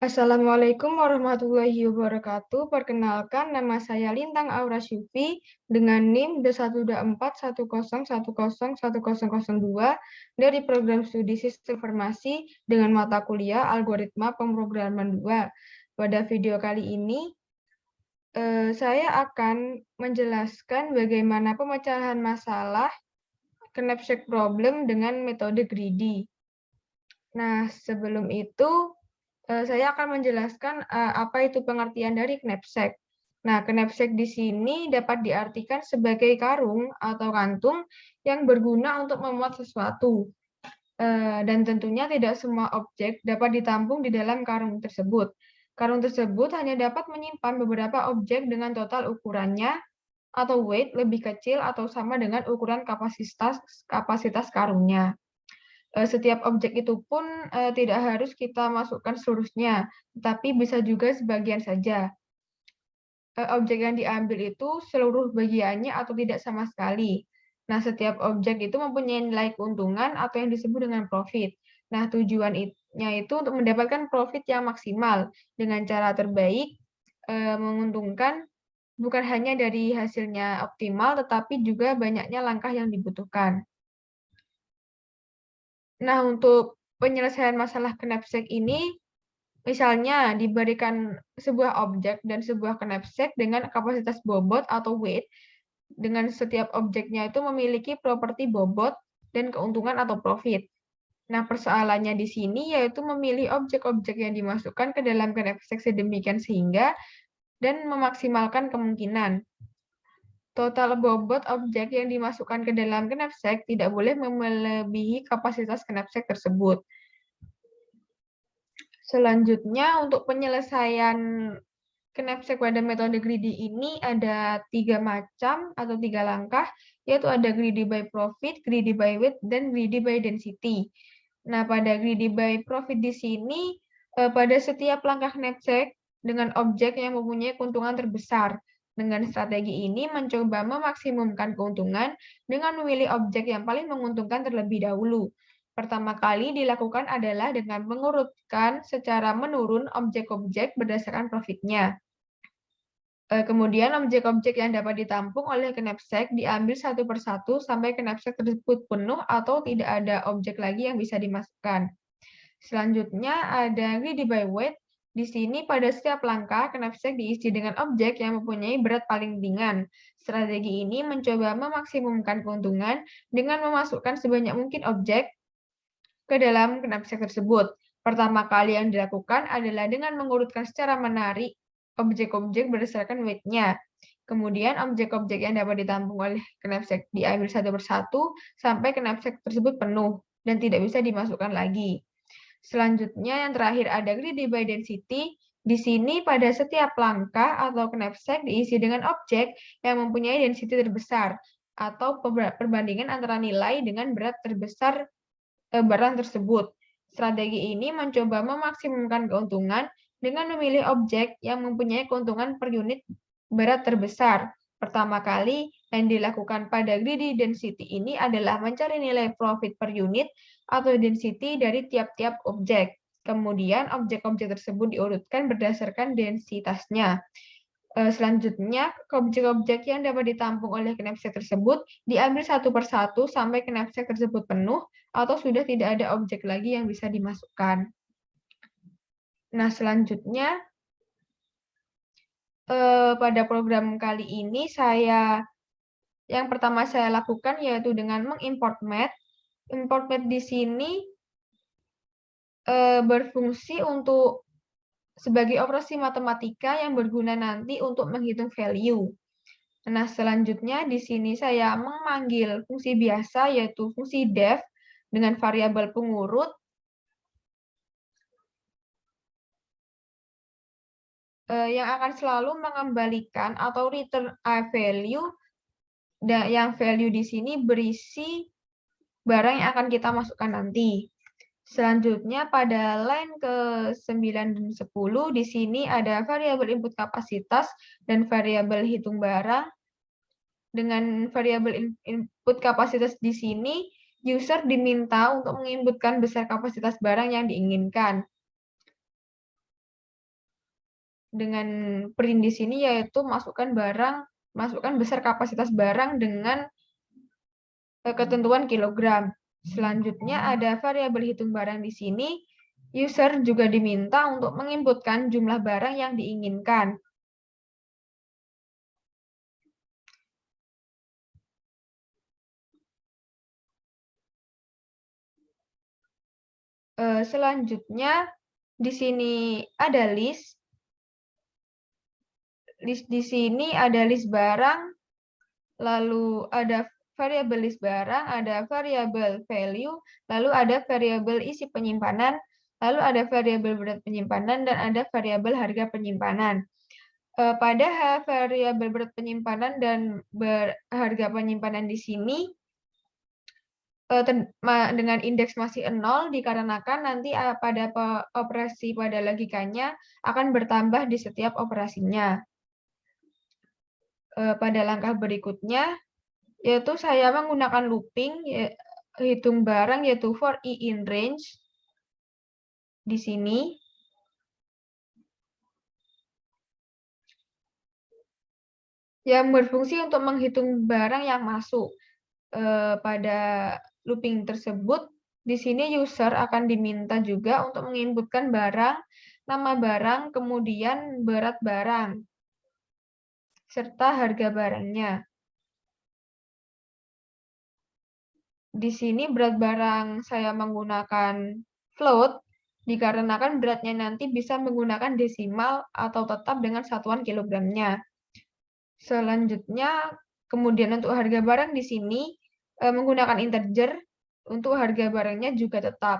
Assalamualaikum warahmatullahi wabarakatuh. Perkenalkan, nama saya Lintang Aura Syufi dengan NIM D12410101002 dari program studi Sistem Informasi dengan mata kuliah Algoritma Pemrograman 2. Pada video kali ini, saya akan menjelaskan bagaimana pemecahan masalah knapsack problem dengan metode greedy. Nah, sebelum itu, saya akan menjelaskan apa itu pengertian dari knapsack. Nah, knapsack di sini dapat diartikan sebagai karung atau kantung yang berguna untuk memuat sesuatu. Dan tentunya tidak semua objek dapat ditampung di dalam karung tersebut. Karung tersebut hanya dapat menyimpan beberapa objek dengan total ukurannya atau weight lebih kecil atau sama dengan ukuran kapasitas karungnya. Setiap objek itu pun tidak harus kita masukkan seluruhnya, tetapi bisa juga sebagian saja. Objek yang diambil itu seluruh bagiannya atau tidak sama sekali. Nah, setiap objek itu mempunyai nilai keuntungan atau yang disebut dengan profit. Nah, tujuannya itu untuk mendapatkan profit yang maksimal dengan cara terbaik, menguntungkan bukan hanya dari hasilnya optimal, tetapi juga banyaknya langkah yang dibutuhkan. Nah, untuk penyelesaian masalah knapsack ini, misalnya diberikan sebuah objek dan sebuah knapsack dengan kapasitas bobot atau weight, dengan setiap objeknya itu memiliki properti bobot dan keuntungan atau profit. Nah, persoalannya di sini yaitu memilih objek-objek yang dimasukkan ke dalam knapsack sedemikian sehingga dan memaksimalkan kemungkinan. Total bobot objek yang dimasukkan ke dalam knapsack tidak boleh melebihi kapasitas knapsack tersebut. Selanjutnya, untuk penyelesaian knapsack pada metode greedy ini ada 3 macam atau 3 langkah, yaitu ada greedy by profit, greedy by weight, dan greedy by density. Nah, pada greedy by profit di sini, pada setiap langkah knapsack dengan objek yang mempunyai keuntungan terbesar. Dengan strategi ini mencoba memaksimumkan keuntungan dengan memilih objek yang paling menguntungkan terlebih dahulu. Pertama kali dilakukan adalah dengan mengurutkan secara menurun objek-objek berdasarkan profitnya. Kemudian objek-objek yang dapat ditampung oleh knapsack diambil satu persatu sampai knapsack tersebut penuh atau tidak ada objek lagi yang bisa dimasukkan. Selanjutnya ada greedy by weight. Di sini pada setiap langkah knapsack diisi dengan objek yang mempunyai berat paling ringan. Strategi ini mencoba memaksimumkan keuntungan dengan memasukkan sebanyak mungkin objek ke dalam knapsack tersebut. Pertama kali yang dilakukan adalah dengan mengurutkan secara menarik objek-objek berdasarkan weight-nya. Kemudian objek-objek yang dapat ditampung oleh knapsack diambil satu persatu sampai knapsack tersebut penuh dan tidak bisa dimasukkan lagi. Selanjutnya yang terakhir ada greedy by density. Di sini pada setiap langkah atau knapsack diisi dengan objek yang mempunyai density terbesar atau perbandingan antara nilai dengan berat terbesar barang tersebut. Strategi ini mencoba memaksimumkan keuntungan dengan memilih objek yang mempunyai keuntungan per unit berat terbesar. Pertama kali yang dilakukan pada greedy density ini adalah mencari nilai profit per unit atau density dari tiap-tiap objek. Kemudian objek-objek tersebut diurutkan berdasarkan densitasnya. Selanjutnya, objek-objek yang dapat ditampung oleh knapsack tersebut diambil satu persatu sampai knapsack tersebut penuh atau sudah tidak ada objek lagi yang bisa dimasukkan. Nah, selanjutnya pada program kali ini yang pertama saya lakukan yaitu dengan mengimport math. Import math di sini berfungsi untuk sebagai operasi matematika yang berguna nanti untuk menghitung value. Nah, selanjutnya di sini saya memanggil fungsi biasa yaitu fungsi def dengan variabel pengurut yang akan selalu mengembalikan atau return a value, dan yang value di sini berisi barang yang akan kita masukkan nanti. Selanjutnya pada line ke-9 dan 10 di sini ada variabel input kapasitas dan variabel hitung barang. Dengan variabel input kapasitas di sini user diminta untuk menginputkan besar kapasitas barang yang diinginkan. dengan print di sini yaitu masukkan besar kapasitas barang dengan ketentuan kilogram. Selanjutnya ada variabel hitung barang di sini. User juga diminta untuk menginputkan jumlah barang yang diinginkan. Selanjutnya di sini ada list. List di sini ada list barang, lalu ada variabel list barang, ada variabel value, lalu ada variabel isi penyimpanan, lalu ada variabel berat penyimpanan, dan ada variabel harga penyimpanan. Pada variabel berat penyimpanan dan harga penyimpanan di sini dengan indeks masih 0 dikarenakan nanti pada operasi pada logikanya akan bertambah di setiap operasinya. Pada langkah berikutnya yaitu saya menggunakan looping hitung barang yaitu for i in range di sini. Yang berfungsi untuk menghitung barang yang masuk pada looping tersebut. Di sini user akan diminta juga untuk menginputkan barang, nama barang, kemudian berat barang, serta harga barangnya. Di sini berat barang saya menggunakan float, dikarenakan beratnya nanti bisa menggunakan desimal atau tetap dengan satuan kilogramnya. Selanjutnya, kemudian untuk harga barang di sini menggunakan integer, untuk harga barangnya juga tetap.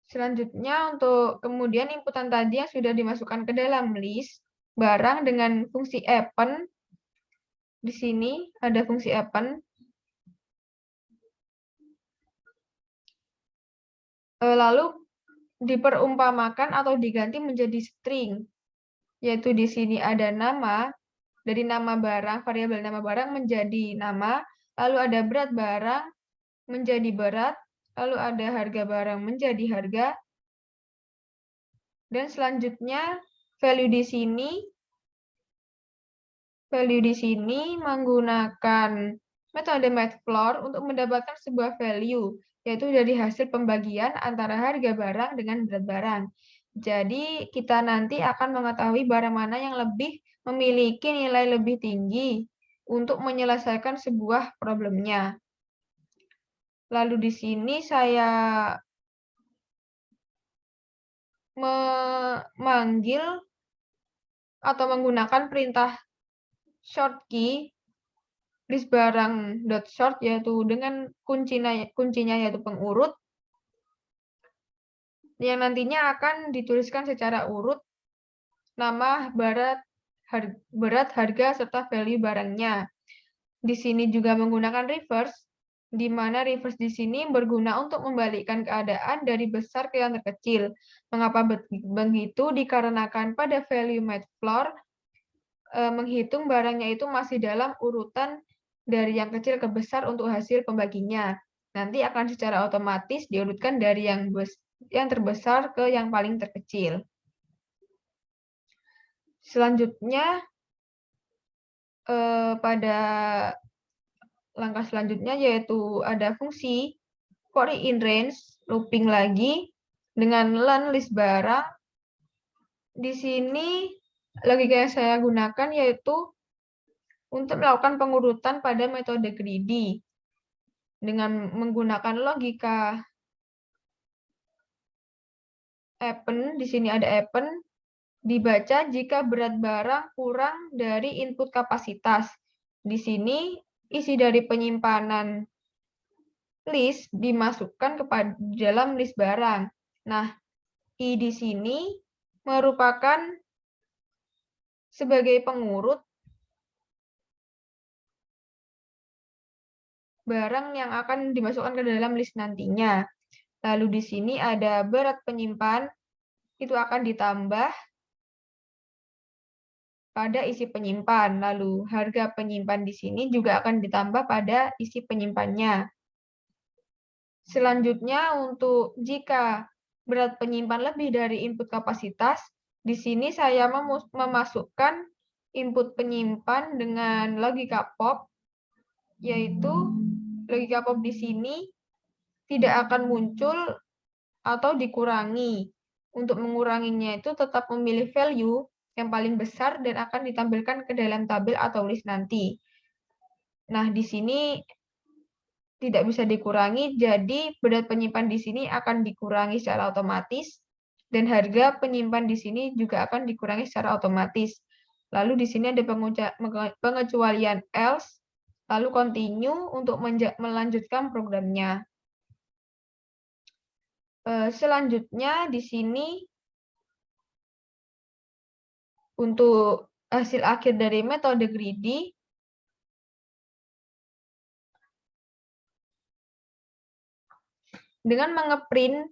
Selanjutnya, untuk kemudian inputan tadi yang sudah dimasukkan ke dalam list barang dengan fungsi append. Di sini ada fungsi append. Lalu diperumpamakan atau diganti menjadi string, yaitu di sini ada nama, dari nama barang, variabel nama barang menjadi nama, lalu ada berat barang menjadi berat, lalu ada harga barang menjadi harga, dan selanjutnya value di sini menggunakan metode Matplotlib untuk mendapatkan sebuah value, yaitu dari hasil pembagian antara harga barang dengan berat barang. Jadi kita nanti akan mengetahui barang mana yang lebih memiliki nilai lebih tinggi untuk menyelesaikan sebuah problemnya. Lalu di sini saya memanggil atau menggunakan perintah short key list barang .short yaitu dengan kuncinya yaitu pengurut yang nantinya akan dituliskan secara urut nama, berat, harga, serta value barangnya. Di sini juga menggunakan reverse, di mana reverse di sini berguna untuk membalikkan keadaan dari besar ke yang terkecil. Mengapa begitu? Dikarenakan pada value Matplotlib menghitung barangnya itu masih dalam urutan dari yang kecil ke besar untuk hasil pembaginya. Nanti akan secara otomatis diurutkan dari yang terbesar ke yang paling terkecil. Selanjutnya, pada langkah selanjutnya yaitu ada fungsi for in range, looping lagi, dengan learn list barang. Di sini logika yang saya gunakan yaitu untuk melakukan pengurutan pada metode greedy. Dengan menggunakan logika append, di sini ada append, dibaca jika berat barang kurang dari input kapasitas. Di sini isi dari penyimpanan list dimasukkan kepada dalam list barang. Nah, I di sini merupakan sebagai pengurut barang yang akan dimasukkan ke dalam list nantinya. Lalu di sini ada berat penyimpan, itu akan ditambah pada isi penyimpan. Lalu harga penyimpan di sini juga akan ditambah pada isi penyimpannya. Selanjutnya untuk jika berat penyimpan lebih dari input kapasitas, di sini saya memasukkan input penyimpan dengan logika pop, yaitu logika pop di sini tidak akan muncul atau dikurangi. Untuk menguranginya itu tetap memilih value yang paling besar dan akan ditampilkan ke dalam tabel atau list nanti. Nah, di sini tidak bisa dikurangi, jadi berat penyimpan di sini akan dikurangi secara otomatis, dan harga penyimpan di sini juga akan dikurangi secara otomatis. Lalu di sini ada pengecualian else, lalu continue untuk melanjutkan programnya. Selanjutnya di sini untuk hasil akhir dari metode greedy, dengan mengeprint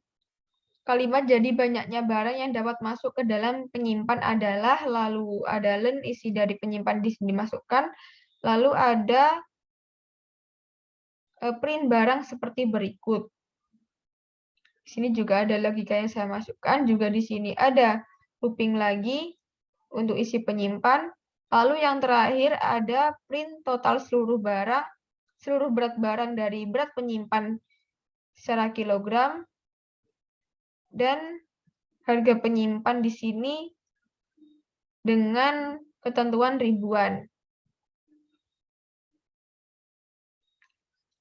kalimat jadi banyaknya barang yang dapat masuk ke dalam penyimpan adalah, lalu ada len isi dari penyimpan di sini dimasukkan, lalu ada print barang seperti berikut. Di sini juga ada logika yang saya masukkan, juga di sini ada looping lagi untuk isi penyimpan. Lalu yang terakhir ada print total seluruh barang, seluruh berat barang dari berat penyimpan secara kilogram, dan harga penyimpan di sini dengan ketentuan ribuan.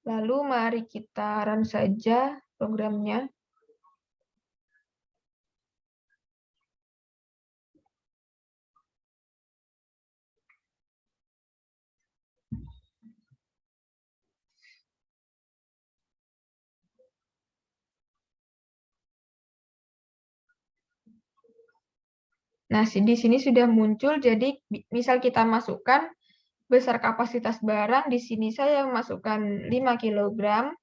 Lalu mari kita run saja programnya. Nah, di sini sudah muncul, jadi misal kita masukkan besar kapasitas barang, di sini saya masukkan 5 kg,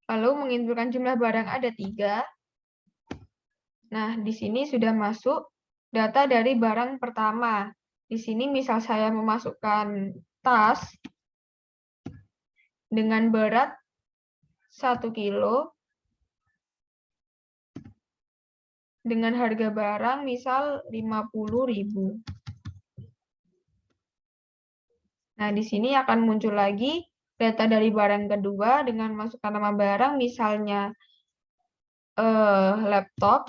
lalu menginputkan jumlah barang ada 3. Nah, di sini sudah masuk data dari barang pertama. Di sini misal saya memasukkan tas dengan berat 1 kilo, dengan harga barang misal 50.000. Nah, di sini akan muncul lagi data dari barang kedua dengan masukkan nama barang, misalnya laptop.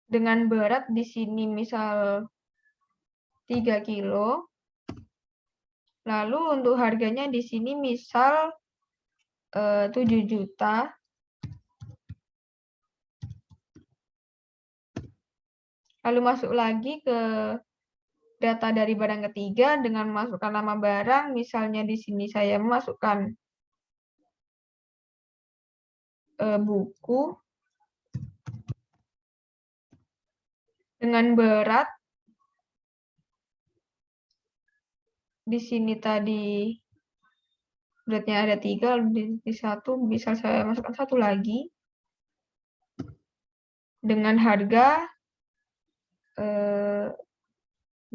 Dengan berat di sini misal 3 kilo. Lalu untuk harganya di sini misal 7 juta. Lalu masuk lagi ke data dari barang ketiga dengan masukkan nama barang, misalnya di sini saya memasukkan buku dengan berat di sini tadi beratnya ada 3, lalu di 1 bisa saya masukkan 1 lagi dengan harga 25.000.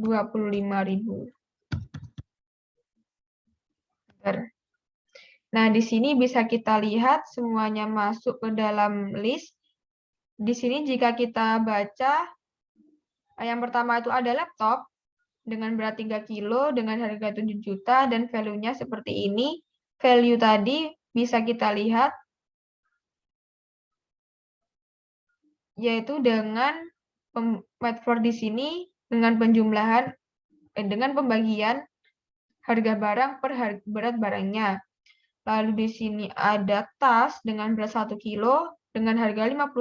Nah, di sini bisa kita lihat semuanya masuk ke dalam list. Di sini jika kita baca, yang pertama itu ada laptop dengan berat 3 kilo dengan harga 7 juta dan value-nya seperti ini. Value tadi bisa kita lihat yaitu dengan method di sini dengan penjumlahan dengan pembagian harga barang per berat barangnya. Lalu di sini ada tas dengan berat 1 kilo dengan harga 50.000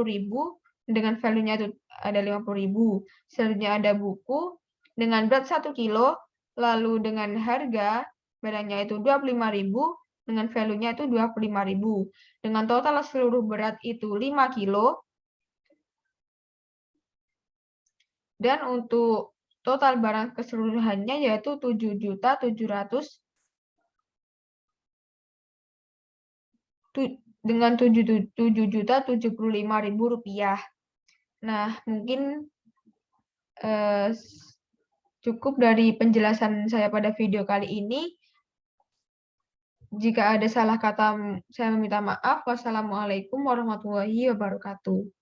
dengan value-nya itu ada 50.000. Selanjutnya ada buku dengan berat 1 kilo lalu dengan harga barangnya itu 25.000 dengan value-nya itu 25.000. Dengan total seluruh berat itu 5 kilo. Dan untuk total barang keseluruhannya yaitu 7.700 dengan 7.075.000 rupiah. Nah, mungkin cukup dari penjelasan saya pada video kali ini. Jika ada salah kata, saya meminta maaf. Wassalamualaikum warahmatullahi wabarakatuh.